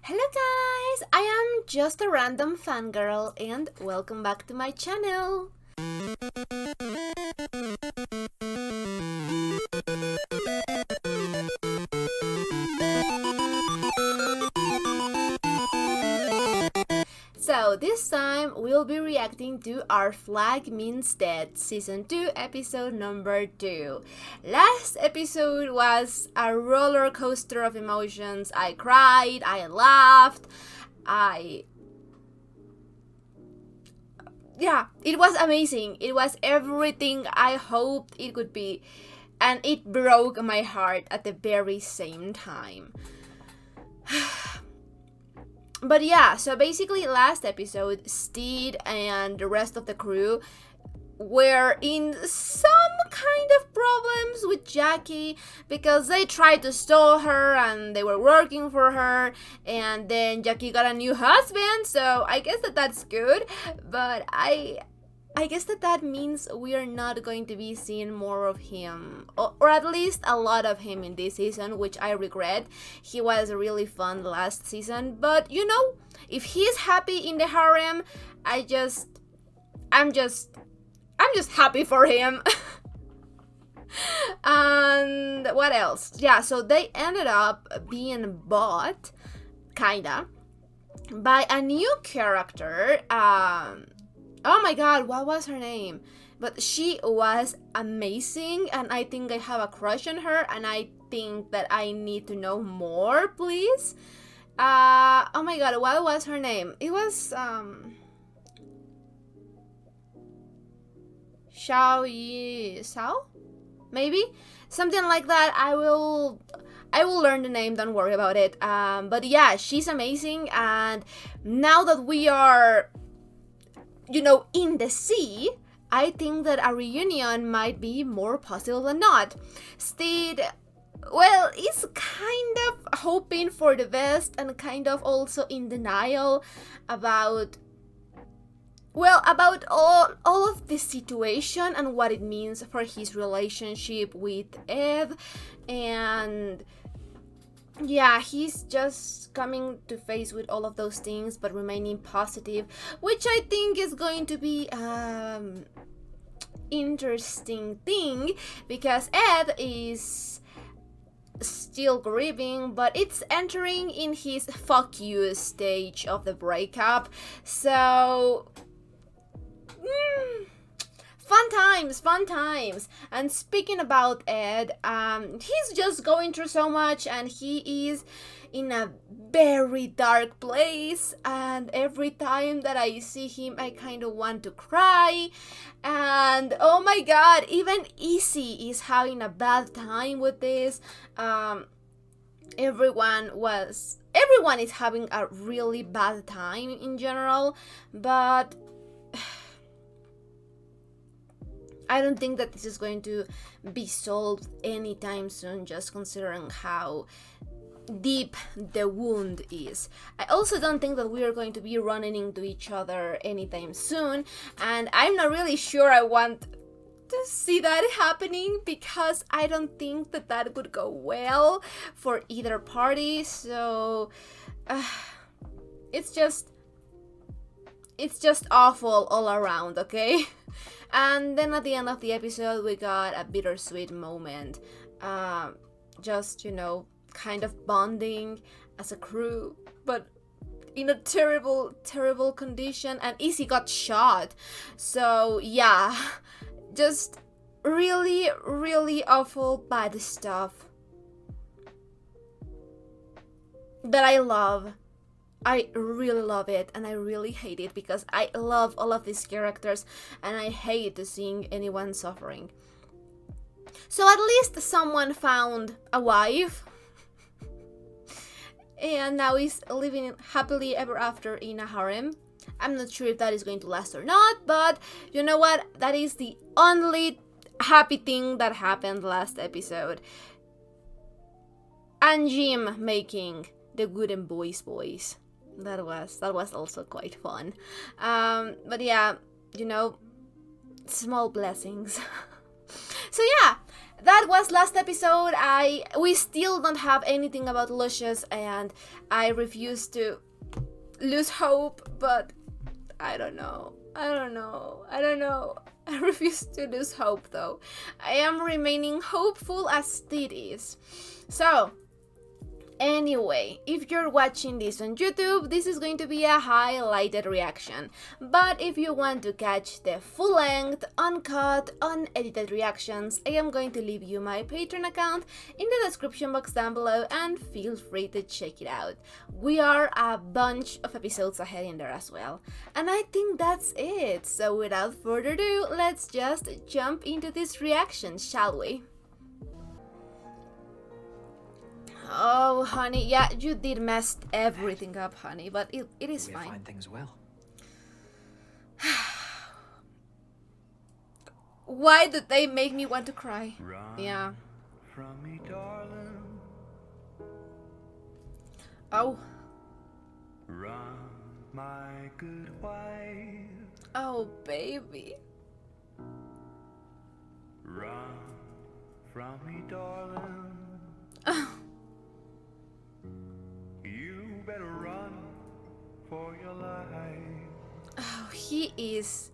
Hello guys, I am just a random fangirl and welcome back to my channel. So this time we'll be reacting to Our Flag Means Dead Season 2 episode number 2. Last episode was a roller coaster of emotions. I cried, I laughed, it was amazing. It was everything I hoped it would be, and it broke my heart at the very same time. But yeah, so basically last episode, Steed and the rest of the crew were in some kind of problems with Jackie because they tried to stall her and they were working for her, and then Jackie got a new husband, so I guess that's good, but I guess that means we are not going to be seeing more of him, or at least a lot of him in this season, which I regret. He was really fun last season, but if he's happy in the harem, I'm just happy for him. And what else? Yeah, so they ended up being bought, kinda, by a new character. Oh my god, what was her name? But she was amazing, and I think I have a crush on her, and I think that I need to know more, please. Oh my god, what was her name? It was, Xiao Yi Sao? Maybe? Something like that. I will learn the name, don't worry about it. But yeah, she's amazing, and now that we are in the sea, I think that a reunion might be more possible than not. Steed, well, is kind of hoping for the best and kind of also in denial about all of the situation and what it means for his relationship with Ed. And yeah, he's just coming to face with all of those things but remaining positive, which I think is going to be interesting thing, because Ed is still grieving, but it's entering in his fuck you stage of the breakup. So fun times. And speaking about Ed, he's just going through so much, and he is in a very dark place, and every time that I see him I kind of want to cry. And oh my god, even Izzy is having a bad time with this. Everyone is having a really bad time in general, but I don't think that this is going to be solved anytime soon, just considering how deep the wound is. I also don't think that we are going to be running into each other anytime soon, and I'm not really sure I want to see that happening, because I don't think that would go well for either party. So it's just awful all around, okay? And then at the end of the episode, we got a bittersweet moment. Just, kind of bonding as a crew, but in a terrible, terrible condition. And Izzy got shot. So, yeah, just really, really awful bad stuff that I love. I really love it, and I really hate it, because I love all of these characters and I hate seeing anyone suffering. So at least someone found a wife and now is living happily ever after in a harem. I'm not sure if that is going to last or not, but you know what? That is the only happy thing that happened last episode. And Jim making the good and boys. That was also quite fun. But yeah, small blessings. So yeah, that was last episode. We still don't have anything about Lucius, and I refuse to lose hope, but I don't know. I refuse to lose hope though. I am remaining hopeful as Steed is. So, anyway, if you're watching this on YouTube, this is going to be a highlighted reaction. But if you want to catch the full-length, uncut, unedited reactions, I am going to leave you my Patreon account in the description box down below, and feel free to check it out. We are a bunch of episodes ahead in there as well. And I think that's it. So without further ado, let's just jump into this reaction, shall we? Oh, honey, yeah, you did mess everything up, honey, but it is fine. Find things well. Why did they make me want to cry? Yeah. From me, darling. Oh. Run, my good wife. Oh, baby. Run from me, darling. You better run for your life. Oh, he is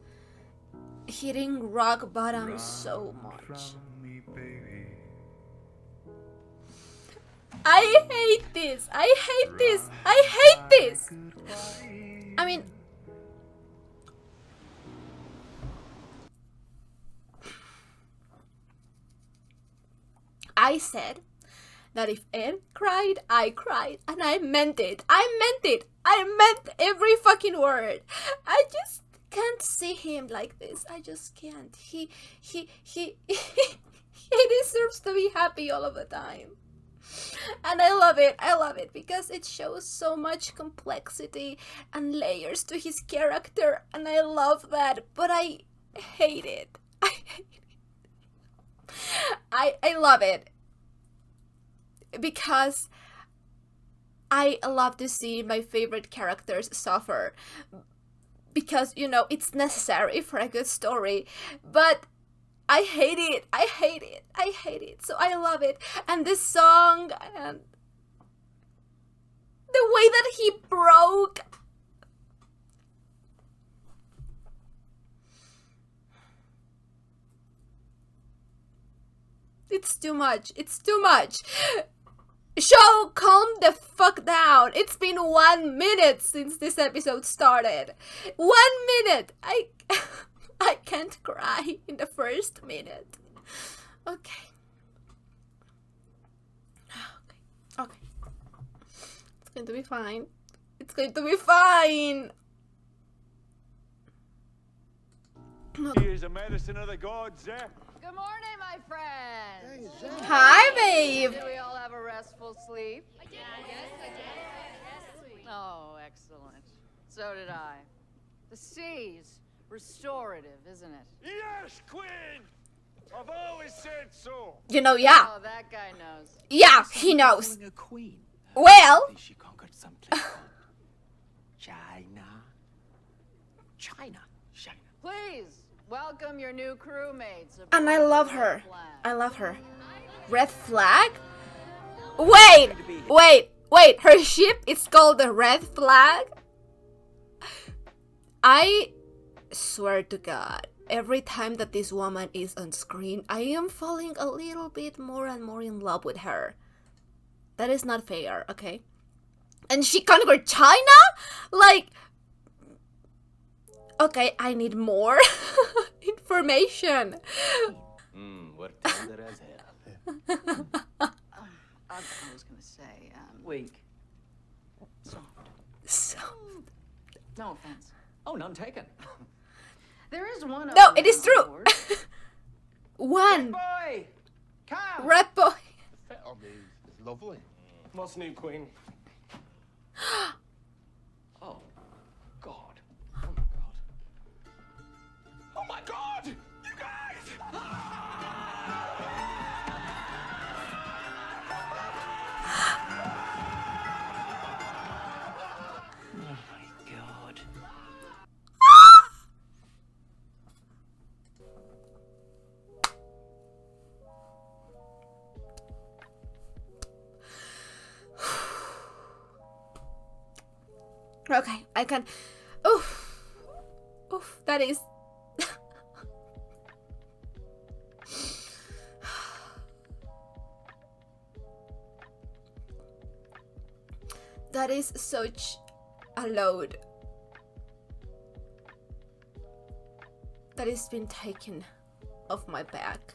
hitting rock bottom so much. From me, baby. I hate this. I hate this. I hate this. I mean, I said that if Ed cried, I cried, and I meant it. I meant it. I meant every fucking word. I just can't see him like this. I just can't. He deserves to be happy all of the time. And I love it. I love it because it shows so much complexity and layers to his character, and I love that. But I hate it. I hate it. I love it because I love to see my favorite characters suffer, because, you know, it's necessary for a good story. But I hate it. I hate it. I hate it. So I love it. And this song and the way that he broke. It's too much. It's too much. Show, calm the fuck down. It's been 1 minute since this episode started. 1 minute. I can't cry in the first minute. Okay. Okay. It's going to be fine. It's going to be fine. He is a medicine of the gods, eh? Good morning, my friends. Hi, babe. Did we all have a restful sleep? I did. Yes, I did. Oh, excellent. So did I. The sea's restorative, isn't it? Yes, Queen! I've always said so. You know, yeah. Oh, that guy knows. Yeah, he knows. Calling a queen. Well, She conquered some place called China. China. Please welcome your new crewmates. and I aboard love the her. Red Flag. I love her. Red flag? Wait. Her ship is called the Red Flag? I swear to God, every time that this woman is on screen, I am falling a little bit more and more in love with her. That is not fair, okay? And she conquered China? Like, okay, I need more information. We're tender as hell. I was gonna say, Weak. So, no offense. Oh, none taken. There is one. no, other it is man on true. board. One Boy! Come! red boy. Fit on me is lovely. What's new, Queen? Oh, God. Oh, my God. Oh, my God! You guys! Oh, my God. Okay, I can. Oof. Oof, that is. That is such a load that has been taken off my back.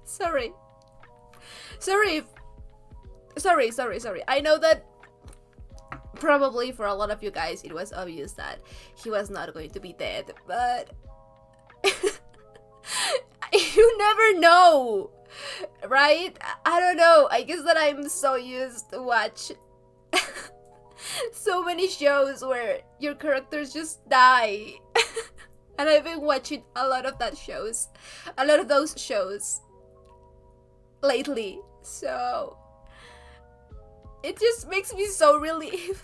Sorry. I know that probably for a lot of you guys it was obvious that he was not going to be dead, but you never know, right? I don't know. I guess that I'm so used to watch so many shows where your characters just die. And I've been watching a lot of those shows lately. So it just makes me so relieved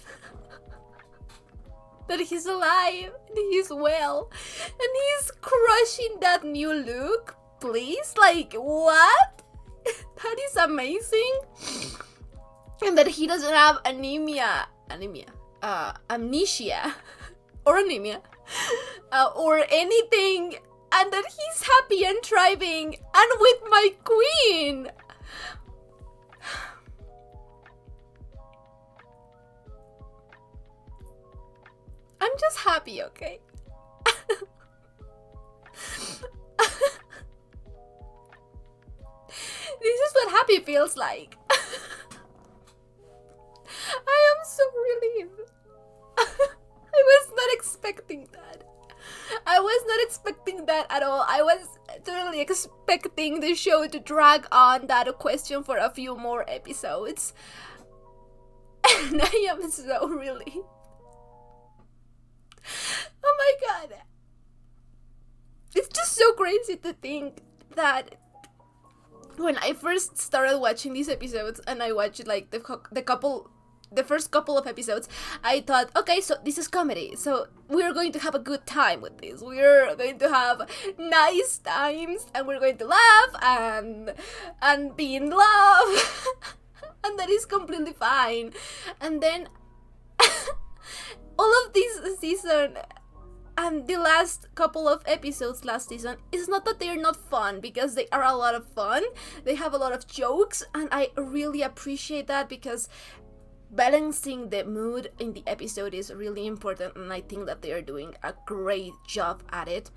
that he's alive and he's well and he's crushing that new look. Please, like, what? That is amazing. And that he doesn't have amnesia or anemia or anything, and that he's happy and thriving and with my queen. I'm just happy, okay? This is what happy feels like. I am so relieved. I was not expecting that. I was not expecting that at all. I was totally expecting the show to drag on that question for a few more episodes. And I am so relieved. Oh my god. It's just so crazy to think that when I first started watching these episodes and I watched like the first couple of episodes, I thought, okay, so this is comedy, so we're going to have a good time with this. We're going to have nice times and we're going to laugh and be in love. And that is completely fine. And then all of this season and the last couple of episodes last season, it's not that they're not fun, because they are a lot of fun. They have a lot of jokes, and I really appreciate that, because balancing the mood in the episode is really important, and I think that they are doing a great job at it.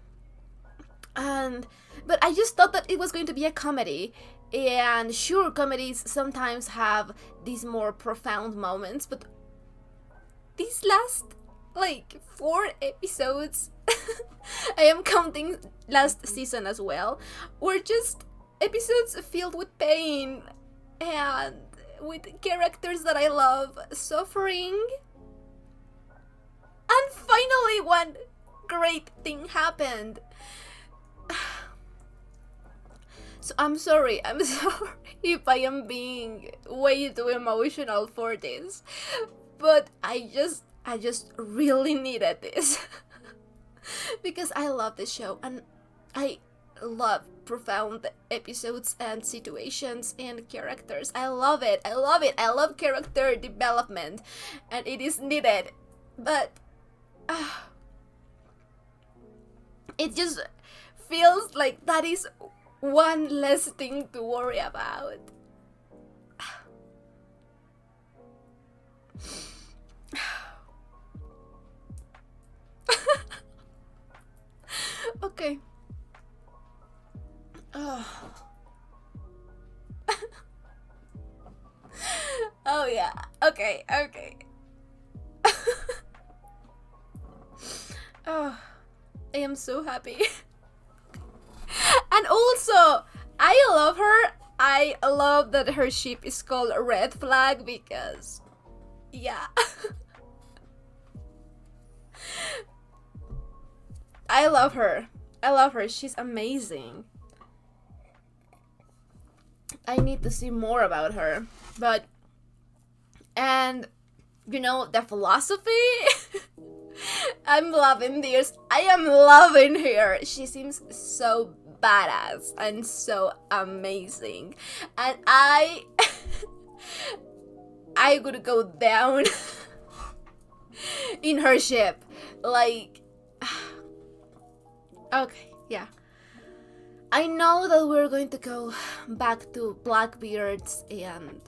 But I just thought that it was going to be a comedy, and sure, comedies sometimes have these more profound moments, but these last like 4 episodes, I am counting last season as well, were just episodes filled with pain and with characters that I love suffering. And finally one great thing happened. So I'm sorry if I am being way too emotional for this, but I just really needed this. Because I love this show, and I love profound episodes and situations and characters. I love it. I love character development, and it is needed. But it just feels like that is one less thing to worry about. Okay. Oh. Oh yeah. Okay. Oh, I am so happy. And also, I love her. I love that her ship is called Red Flag, because yeah. I love her. She's amazing. I need to see more about her. But, and, you know, the philosophy I'm loving this. I am loving her. She seems so badass and so amazing. And I would go down in her ship. Like, okay, yeah. I know that we're going to go back to Blackbeard's and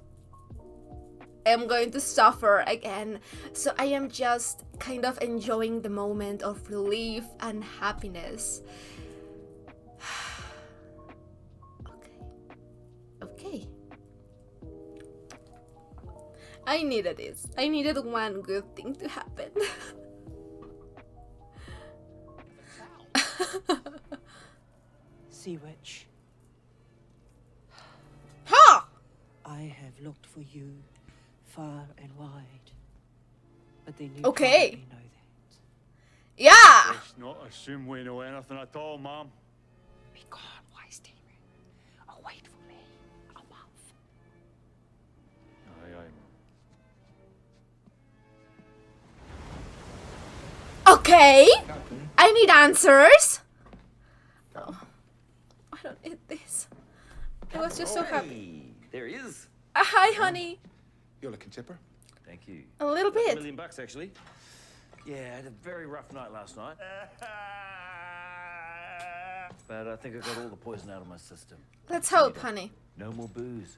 I'm going to suffer again. So I am just kind of enjoying the moment of relief and happiness. Okay. I needed this. I needed one good thing to happen. Sea Witch, Ha! I have looked for you far and wide. But then you Okay. probably know that. Yeah! Let's not assume we know anything at all, Mom. Be gone, wise demon. Await for me above. Aye, aye. Okay! Captain. I need answers! Captain. I don't need this. I was just so happy. There he is. Hi, honey. You're looking chipper. Thank you. A little bit. $1 million, actually. Yeah, I had a very rough night last night. But I think I got all the poison out of my system. Let's hope, honey. No more booze.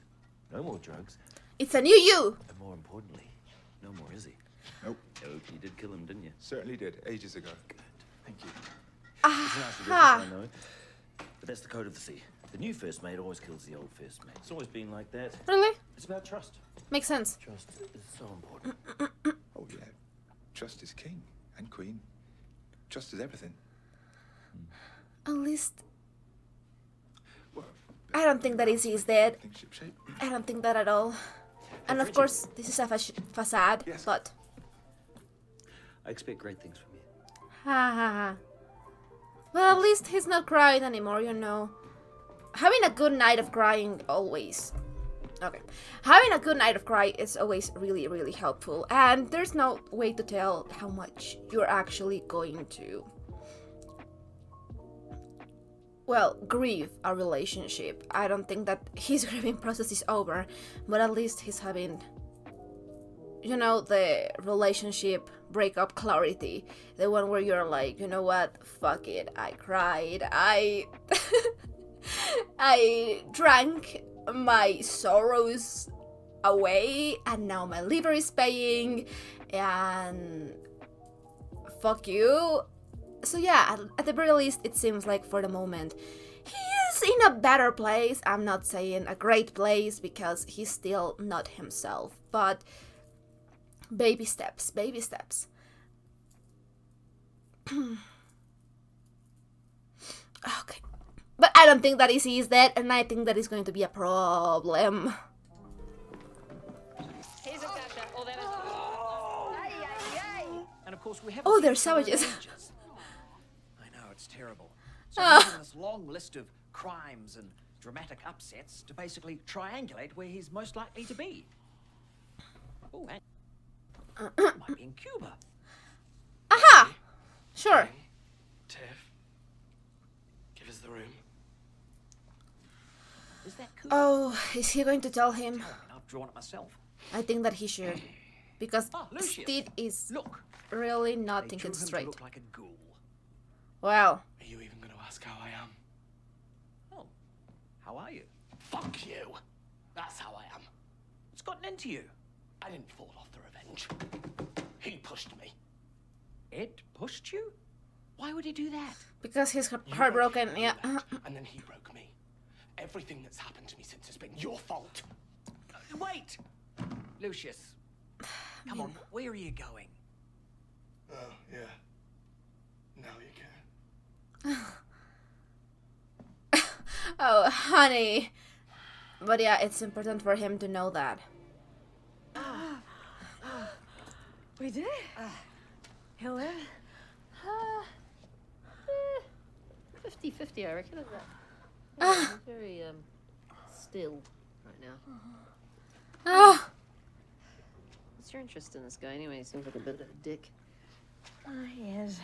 No more drugs. It's a new you. And more importantly, no more Izzy. Nope. Nope, you did kill him, didn't you? Certainly did, ages ago. Good. Thank you. It's Ah, a nasty business, ha. I know. But that's the code of the sea. The new first mate always kills the old first mate. It's always been like that. Really? It's about trust. Makes sense. Trust is so important. Oh, yeah. Trust is king and queen. Trust is everything. At least Well, I don't think that Izzy is dead. I think shipshape. I don't think that at all. And of course, this is a facade, Yes. but I expect great things from you. ha ha ha. Well, at least he's not crying anymore, you know. Having a good night of crying always. Okay. Having a good night of cry is always really, really helpful. And there's no way to tell how much you're actually going to, well, grieve a relationship. I don't think that his grieving process is over, but at least he's having, you know, the relationship breakup clarity. The one where you're like, you know what, fuck it, I cried, I I drank my sorrows away and now my liver is paying and fuck you. So yeah, at the very least it seems like for the moment he is in a better place. I'm not saying a great place because he's still not himself, but baby steps, baby steps. Okay. But I don't think that Izzy is dead, and I think that is going to be a problem. And of course we have. Oh, they're savages. I know, it's terrible. So Ah. we're given this long list of crimes and dramatic upsets to basically triangulate where he's most likely to be. Oh, and might be in Cuba. Aha! Sure. Tiff, give us the room. Is that Cuba? Oh, is he going to tell him? I mean, I've drawn it myself. I think that he should. Because Ah, Lucius. Steed is Look, really not they thinking drew him to straight. look like a ghoul. Well, Are you even going to ask how I am? Oh, how are you? Fuck you. That's how I am. What's gotten into you? I didn't fall off the revenge. He pushed me. Ed pushed you? Why would he do that? because he's You heartbroken, broke him yeah. left, and then he broke me. Everything that's happened to me since has been your fault. Wait! Lucius, come on, where are you going? Oh, yeah. Now you can. Oh, honey. But yeah, it's important for him to know that. We did it. Hello. 50-50, I reckon, isn't it? I'm very still right now. Oh, What's your interest in this guy anyway? He seems like a bit of a dick. He is.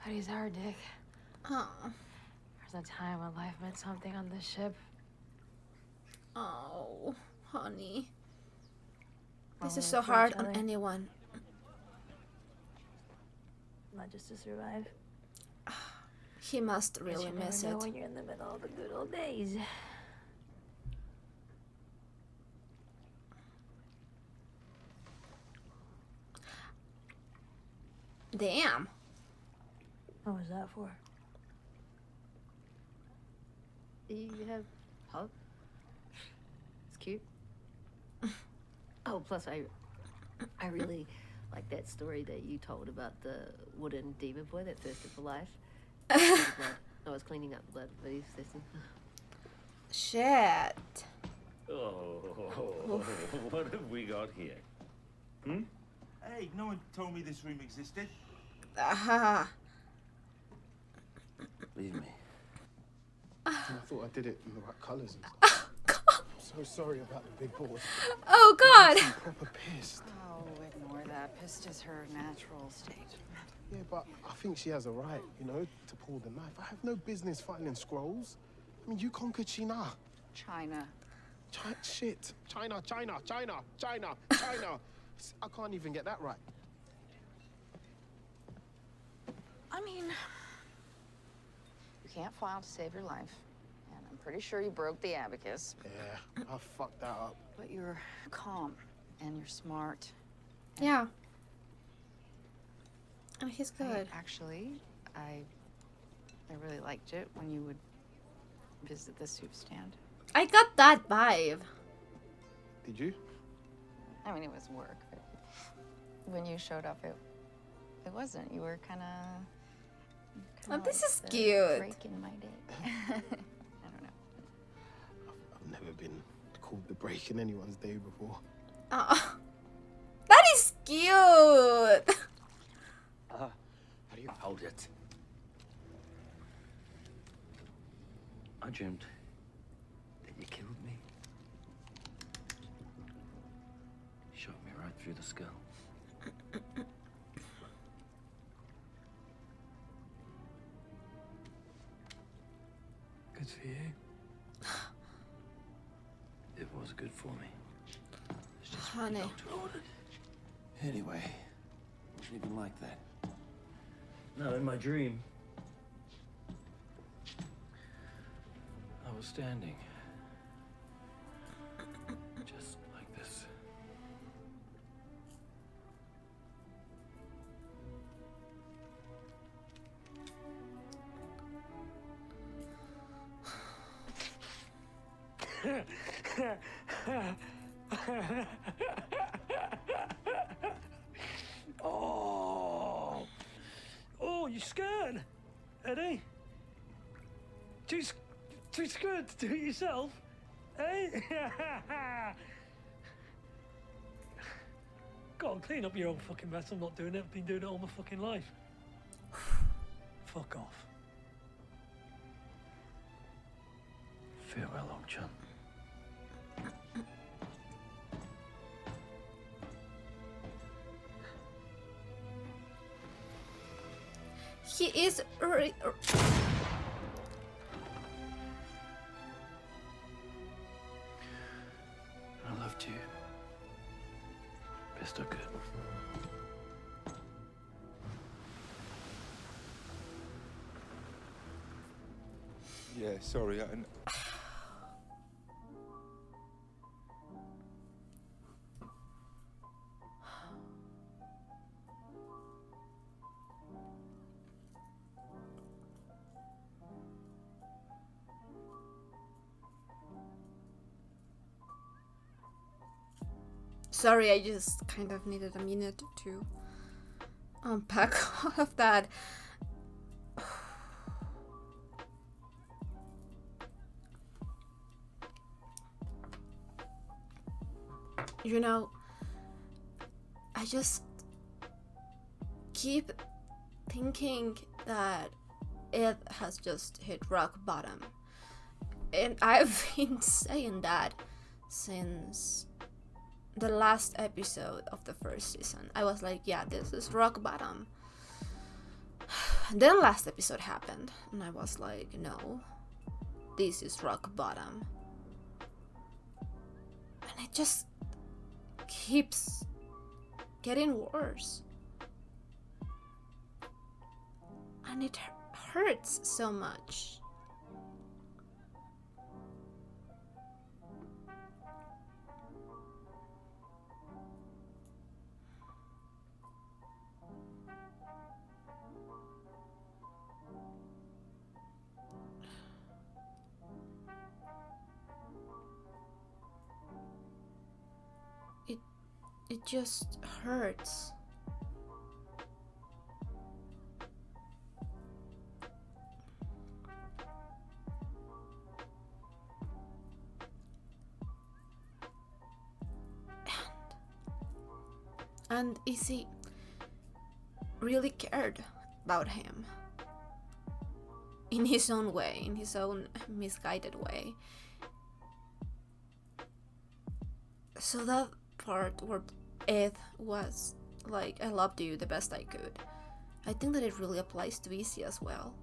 But he's our Dick. Oh. There's a time when life meant something on this ship. Oh, honey. This Only is so for hard each on other. anyone. Not just to survive. He must But really you never miss know it. when you're in the middle of the good old days. Damn. What was that for? You have Hulk. It's cute. Oh, plus I really like that story that you told about the wooden demon boy that thirsted for life. Blood. I was cleaning up blood, but he's thirsty. Shit. Oh, what have we got here? Hey, no one told me this room existed. Ah. Leave me. I thought I did it in the right colours and stuff. I'm so sorry about the big board. Oh God. I'm proper pissed. Oh, ignore that. Pissed is her natural state. Yeah, but I think she has a right, you know, to pull the knife. I have no business fighting in scrolls. I mean, you conquered China. China. Shit. China. I can't even get that right. I mean, you can't file to save your life. And I'm pretty sure you broke the abacus. Yeah, I fucked that up. But you're calm and you're smart. Yeah. And he's good. I really liked it when you would visit the soup stand. I got that vibe. Did you? I mean, it was work, but when you showed up, it wasn't. You were kind of. Oh, this is cute. Break in my day. I don't know. I've never been called the break in anyone's day before. Oh, that is cute. How do you hold it? I dreamed that you killed me. Shot me right through the skull. Good for you. It was good for me. It's just what Honey. the doctor ordered. Anyway, it wasn't even like that. No, in my dream, I was standing. Just like this. Oh, you're scared, Eddie? Too scared to do it yourself, eh? Go on, clean up your own fucking mess. I'm not doing it. I've been doing it all my fucking life. Fuck off. Farewell, old chum. He is. I loved you. Best I could. Yeah, sorry. Sorry, I just kind of needed a minute to unpack all of that. You know, I just keep thinking that it has just hit rock bottom. And I've been saying that since the last episode of the first season. I was like, yeah, this is rock bottom. And then last episode happened, and I was like, no, this is rock bottom. And it just keeps getting worse. And it hurts so much. It just hurts. And Izzy really cared about him in his own way, in his own misguided way. So that part where Ed was like, I loved you the best I could, I think that it really applies to Izzy as well.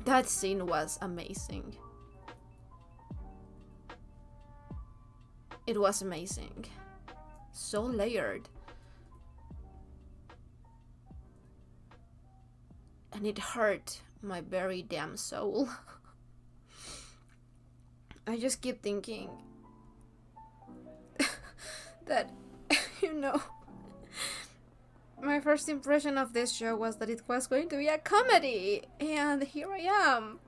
That scene was amazing. It was amazing. So layered. And it hurt my very damn soul. I just keep thinking that, my first impression of this show was that it was going to be a comedy, and here I am.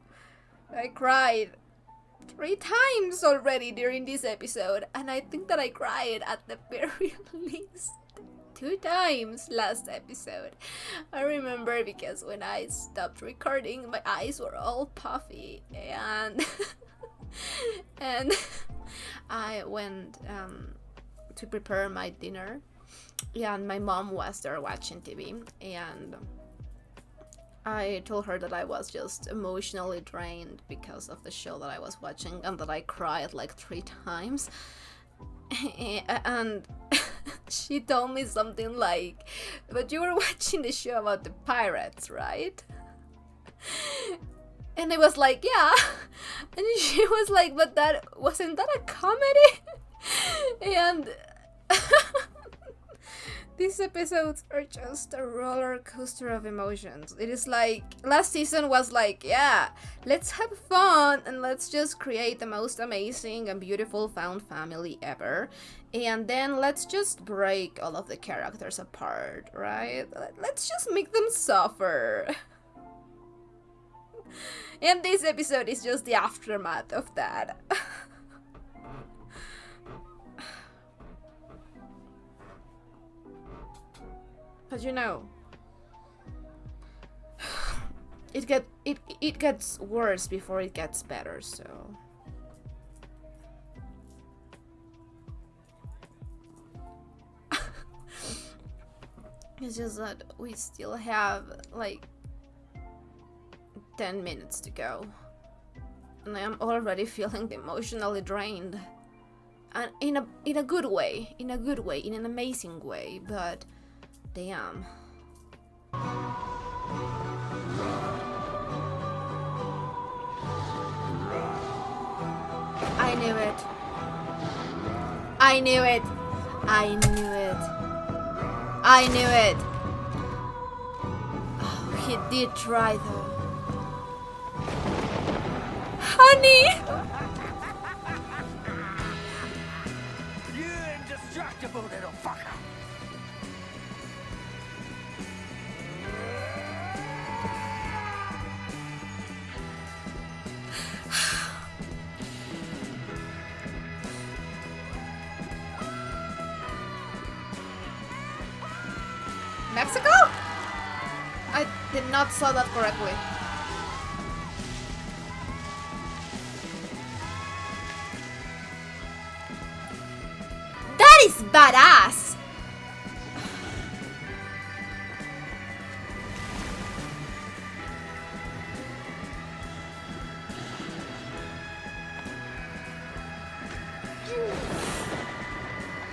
I cried 3 times already during this episode, and I think that I cried at the very least 2 times last episode. I remember because when I stopped recording, my eyes were all puffy, and and I went to prepare my dinner. Yeah, and my mom was there watching TV, and I told her that I was just emotionally drained because of the show that I was watching, and that I cried like 3 times. And she told me something like, but you were watching the show about the pirates, right? And I was like, yeah. And she was like, but wasn't that a comedy? And these episodes are just a roller coaster of emotions. It is like, last season was like, yeah, let's have fun and let's just create the most amazing and beautiful found family ever. And then let's just break all of the characters apart, right? Let's just make them suffer. And this episode is just the aftermath of that. But it gets worse before it gets better, so it's just that we still have like 10 minutes to go, and I am already feeling emotionally drained, and in a good way, in an amazing way, but damn. I knew it. I knew it. I knew it. I knew it. Oh, he did try though. Honey! You indestructible little fucker! Mexico? I did not saw that correctly. That is badass!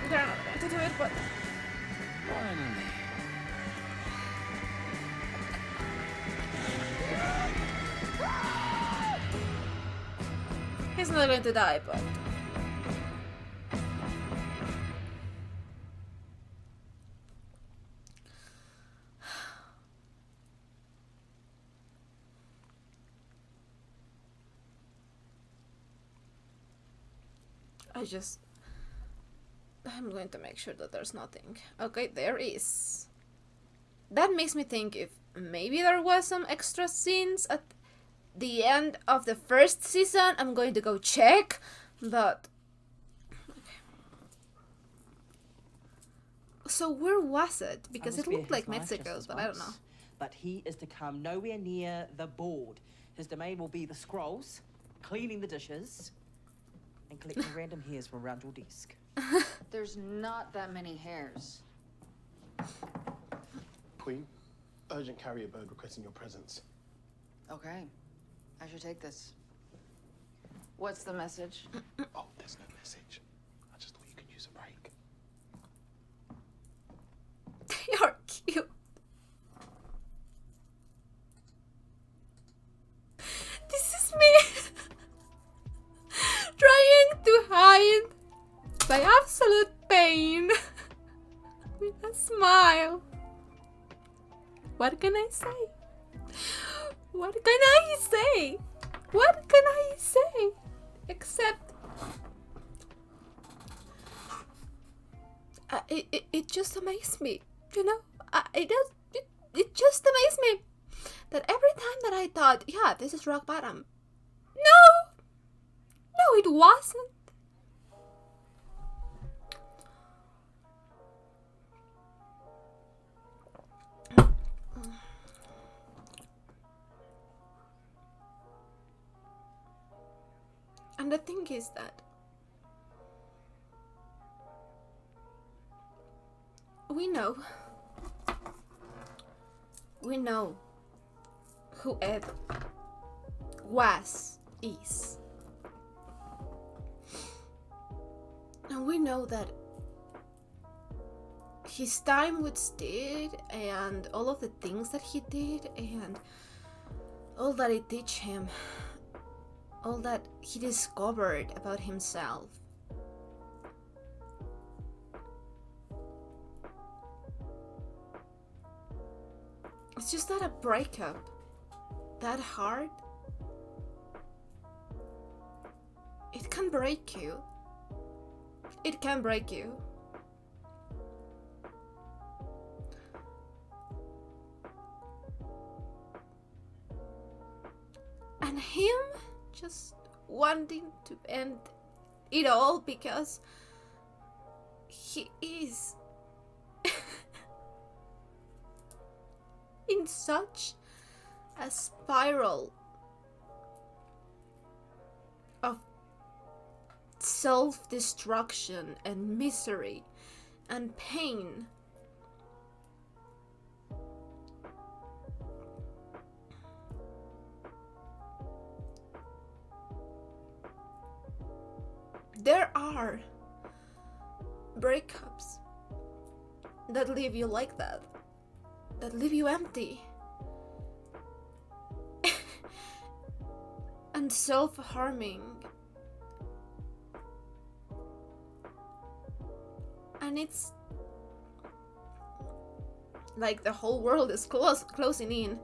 They're not going to do it, but Finally. he's not going to die, but I'm going to make sure that there's nothing. Okay, there is. That makes me think if maybe there was some extra scenes at the end of the first season. I'm going to go check, but okay. So where was it? Because it looked like Mexico, but I don't know. But he is to come nowhere near the board. His domain will be the scrolls, cleaning the dishes, and collecting random hairs from around your desk. There's not that many hairs. Queen, urgent carrier bird requesting your presence. Okay. I should take this. What's the message? Oh, there's no message. I just thought you could use a break. They are cute. This is me trying to hide my absolute pain with a smile. What can I say? What can I say? What can I say? Except it just amazed me, you know. It just amazed me that every time that I thought, yeah, this is rock bottom. No, it wasn't. And the thing is that we know who Ed is. And we know that his time with Steed and all of the things that he did and all that it teach him, all that he discovered about himself. It's just that a breakup that hard, it can break you. It can break you. And him just wanting to end it all because he is in such a spiral of self-destruction and misery and pain. There are breakups that leave you like that leave you empty and self-harming, and it's like the whole world is closing in.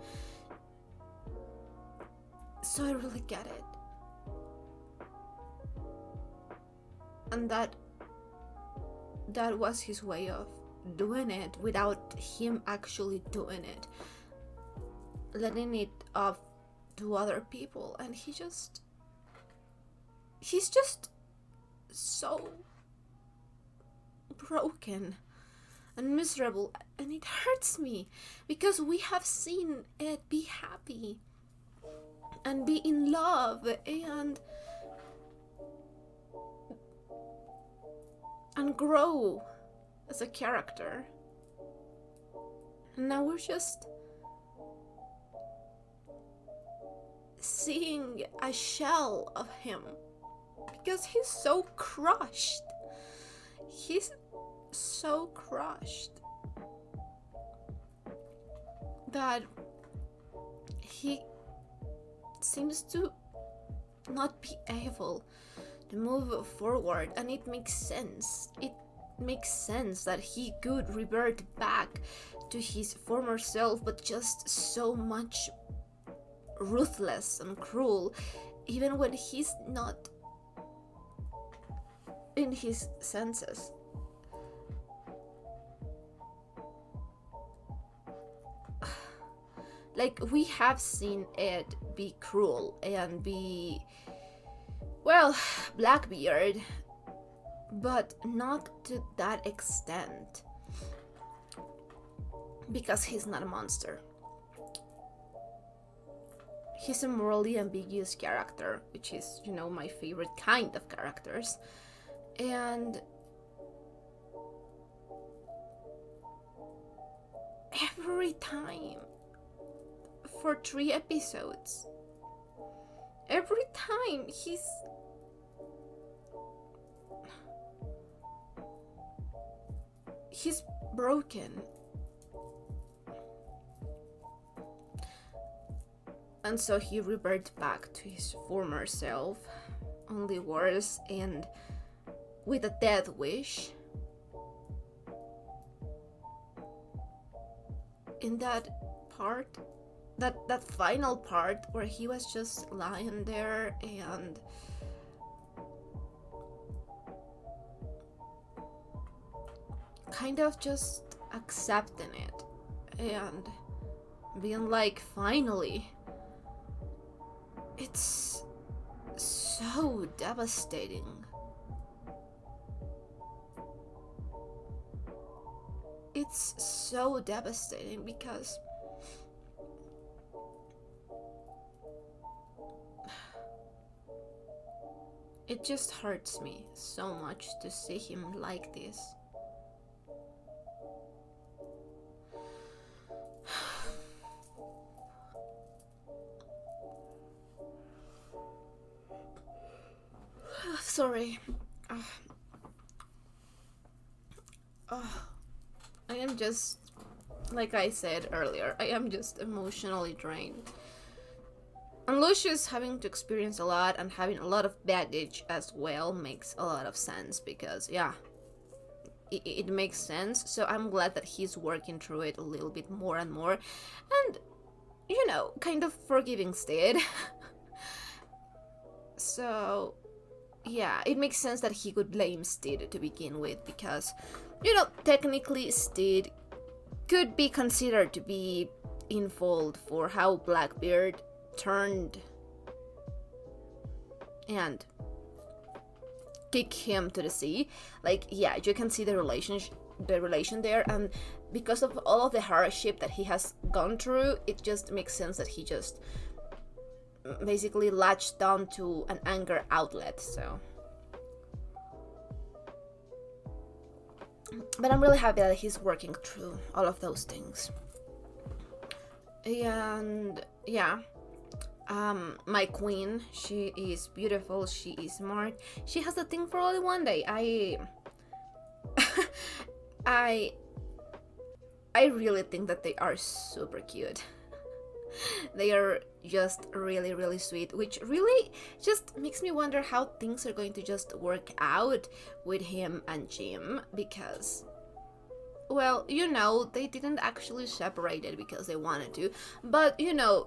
So I really get it. And that was his way of doing it without him actually doing it, letting it off to other people. And he's just so broken and miserable, and it hurts me because we have seen Ed be happy and be in love and grow as a character. And now we're just seeing a shell of him because he's so crushed. He's so crushed that he seems to not be able to move forward, and it makes sense. It makes sense that he could revert back to his former self, but just so much ruthless and cruel, even when he's not in his senses. Like, we have seen Ed be cruel and be, well, Blackbeard, but not to that extent, because he's not a monster. He's a morally ambiguous character, which is, you know, my favorite kind of characters. And every time, for 3 episodes, every time he's broken. And so he reverts back to his former self, only worse, and with a death wish. In that part, that final part where he was just lying there and kind of just accepting it and being like, finally. It's so devastating. It's so devastating because it just hurts me so much to see him like this. Sorry. I am just, like I said earlier, I am just emotionally drained. And Lucius having to experience a lot and having a lot of baggage as well makes a lot of sense because, yeah, it makes sense. So I'm glad that he's working through it a little bit more and more. And, you know, kind of forgiving Steed. So, yeah, it makes sense that he could blame Steed to begin with because, you know, technically Steed could be considered to be in fault for how Blackbeard turned and kick him to the sea. Like, yeah, you can see the relation there, and because of all of the hardship that he has gone through, it just makes sense that he just basically latched on to an anger outlet. So, but I'm really happy that he's working through all of those things. And yeah, my queen, she is beautiful, she is smart, she has a thing for only one day. I really think that they are super cute. They are just really, really sweet, which really just makes me wonder how things are going to just work out with him and Jim, because, well, you know, they didn't actually separate it because they wanted to, but, you know,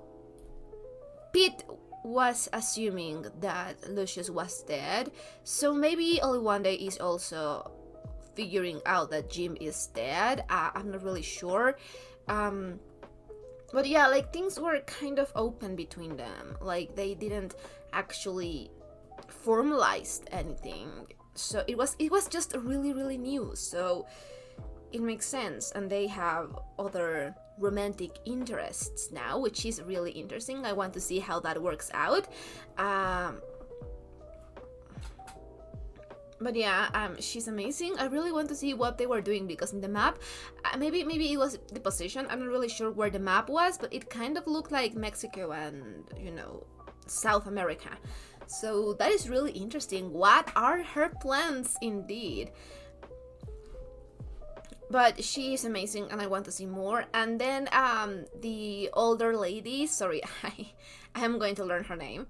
Pete was assuming that Lucius was dead, so maybe Only One Day is also figuring out that Jim is dead. I'm not really sure. But yeah, like, things were kind of open between them. Like, they didn't actually formalize anything. So it was just really, really new. So it makes sense. And they have other romantic interests now, which is really interesting. I want to see how that works out. But yeah, she's amazing. I really want to see what they were doing, because in the map, maybe it was the position. I'm not really sure where the map was, but it kind of looked like Mexico and, you know, South America. So that is really interesting. What are her plans indeed? But she is amazing and I want to see more. And then the older lady, sorry, I am going to learn her name.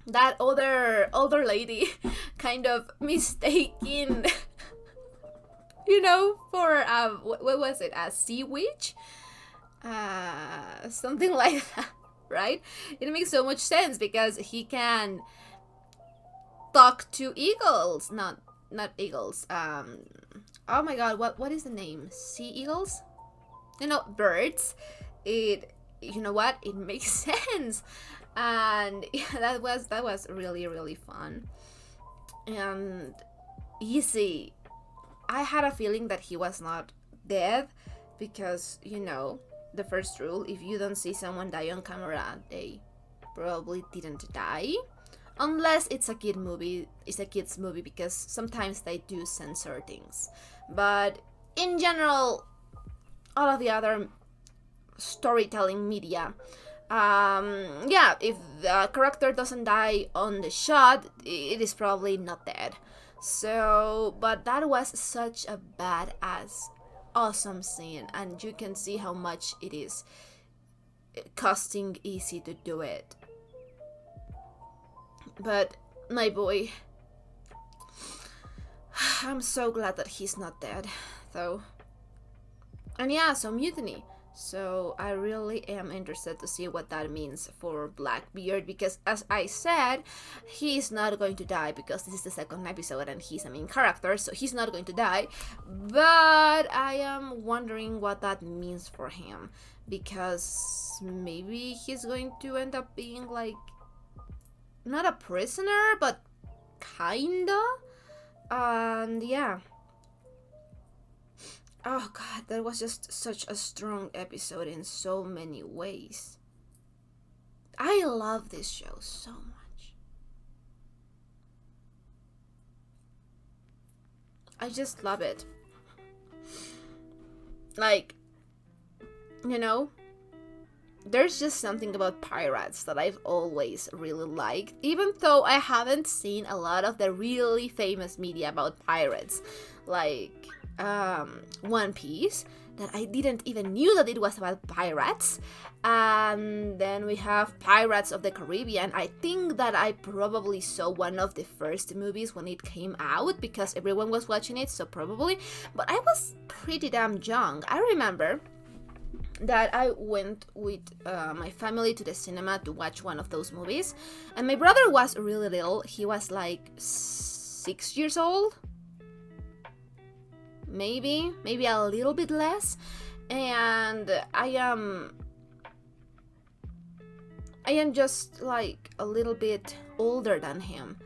That older lady kind of mistaken for what was it, a sea witch, something like that, right? It makes so much sense because he can talk to eagles, not eagles. Oh my god, what is the name? Sea eagles? Birds. You know what? It makes sense. And yeah, that was really, really fun and easy. I had a feeling that he was not dead because the first rule, if you don't see someone die on camera, they probably didn't die, unless it's a kid's movie, because sometimes they do censor things. But in general, all of the other storytelling media, if the character doesn't die on the shot, it is probably not dead. So, but that was such a badass, awesome scene, and you can see how much it is costing easy to do it. But my boy, I'm so glad that he's not dead, though. And yeah, so Mutiny. So I really am interested to see what that means for Blackbeard, because as I said, he's not going to die because this is the second episode and he's a main character, so he's not going to die. But I am wondering what that means for him, because maybe he's going to end up being like, not a prisoner, but kinda. And yeah. Oh god, that was just such a strong episode in so many ways. I love this show so much. I just love it. Like, there's just something about pirates that I've always really liked, even though I haven't seen a lot of the really famous media about pirates, like One Piece, that I didn't even knew that it was about pirates. And then we have Pirates of the Caribbean. I think that I probably saw one of the first movies when it came out because everyone was watching it, so probably. But I was pretty damn young. I remember that I went with my family to the cinema to watch one of those movies, and my brother was really little. He was like 6 years old, maybe a little bit less, and I am just like a little bit older than him,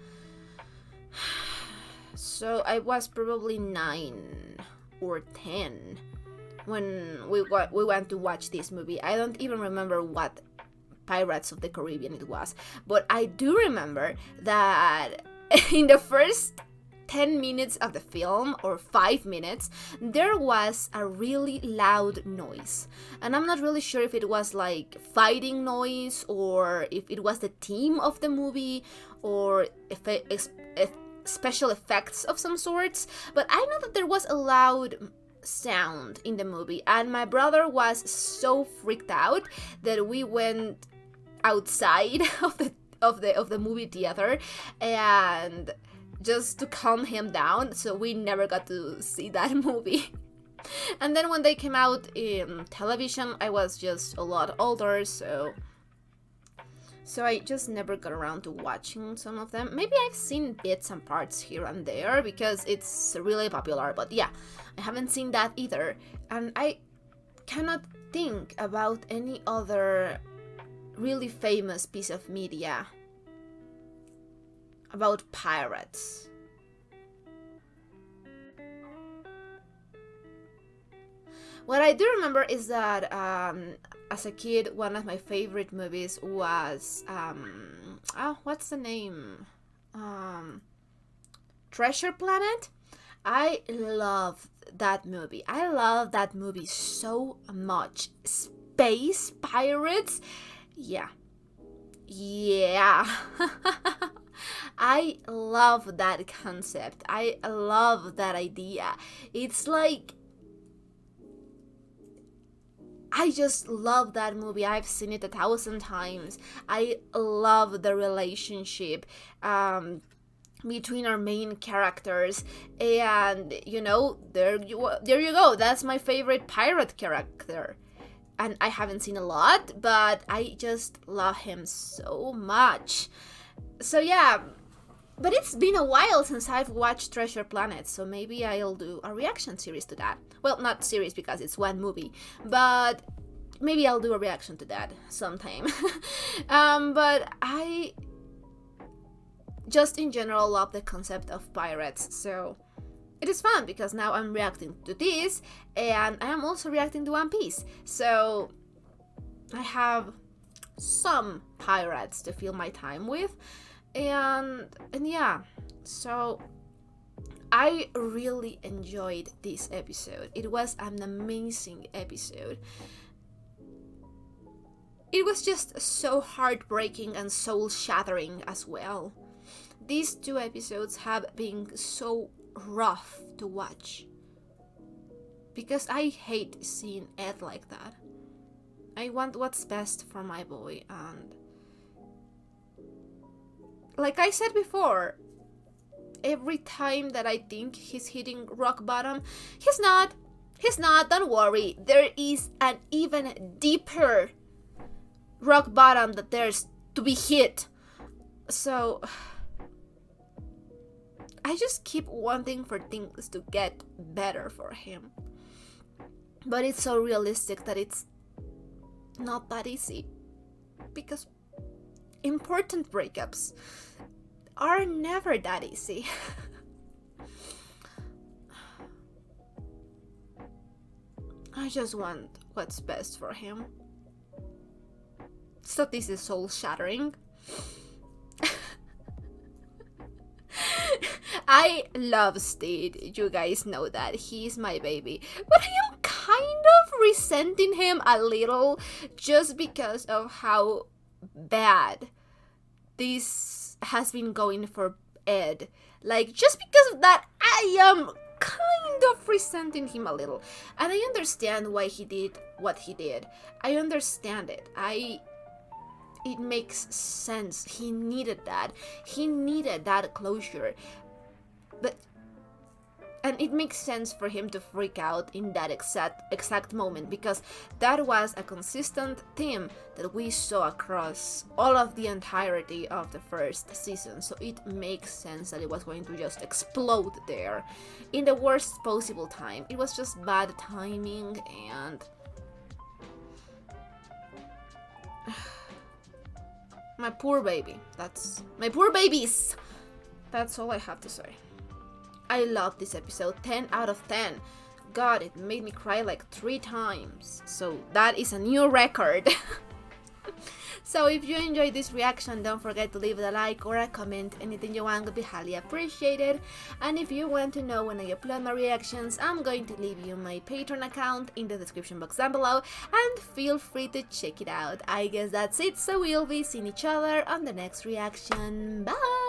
so I was probably 9 or 10 when we went to watch this movie. I don't even remember what Pirates of the Caribbean it was, but I do remember that in the first 10 minutes of the film, or 5 minutes, there was a really loud noise. And I'm not really sure if it was like fighting noise, or if it was the theme of the movie, or if special effects of some sorts. But I know that there was a loud sound in the movie, and my brother was so freaked out that we went outside of the movie theater and just to calm him down, so we never got to see that movie. And then when they came out in television, I was just a lot older, so I just never got around to watching some of them. Maybe I've seen bits and parts here and there because it's really popular, but yeah, I haven't seen that either. And I cannot think about any other really famous piece of media about pirates. What I do remember is that as a kid, one of my favorite movies was what's the name? Treasure Planet. I love that movie. I love that movie so much, space pirates. Yeah. I love that concept. I love that idea. It's like, I just love that movie. I've seen it 1,000 times. I love the relationship between our main characters, and there you go. That's my favorite pirate character. And I haven't seen a lot, but I just love him so much. So yeah, but it's been a while since I've watched Treasure Planet, so maybe I'll do a reaction series to that. Well, not series because it's one movie, but maybe I'll do a reaction to that sometime. But I just in general love the concept of pirates, so it is fun because now I'm reacting to this, and I am also reacting to One Piece. So I have some pirates to fill my time with, and yeah, so I really enjoyed this episode. It was an amazing episode. It was just so heartbreaking and soul-shattering as well. These 2 episodes have been so rough to watch because I hate seeing Ed like that. I want what's best for my boy, and like I said before, every time that I think he's hitting rock bottom, he's not, don't worry. There is an even deeper rock bottom that there's to be hit. So I just keep wanting for things to get better for him. But it's so realistic that it's not that easy. Because important breakups are never that easy. I just want what's best for him. So this is soul-shattering. I love Steed, you guys know that, he's my baby, but I am kind of resenting him a little just because of how bad this has been going for Ed. Like, just because of that, I am kind of resenting him a little, and I understand why he did what he did. I understand it. It makes sense. He needed that. He needed that closure. And it makes sense for him to freak out in that exact moment, because that was a consistent theme that we saw across all of the entirety of the first season. So it makes sense that it was going to just explode there in the worst possible time. It was just bad timing, and my poor baby. My poor babies. That's all I have to say. I love this episode, 10 out of 10. God, it made me cry like 3 times. So that is a new record. So if you enjoyed this reaction, don't forget to leave a like or a comment. Anything you want would be highly appreciated. And if you want to know when I upload my reactions, I'm going to leave you my Patreon account in the description box down below, and feel free to check it out. I guess that's it, so we'll be seeing each other on the next reaction. Bye!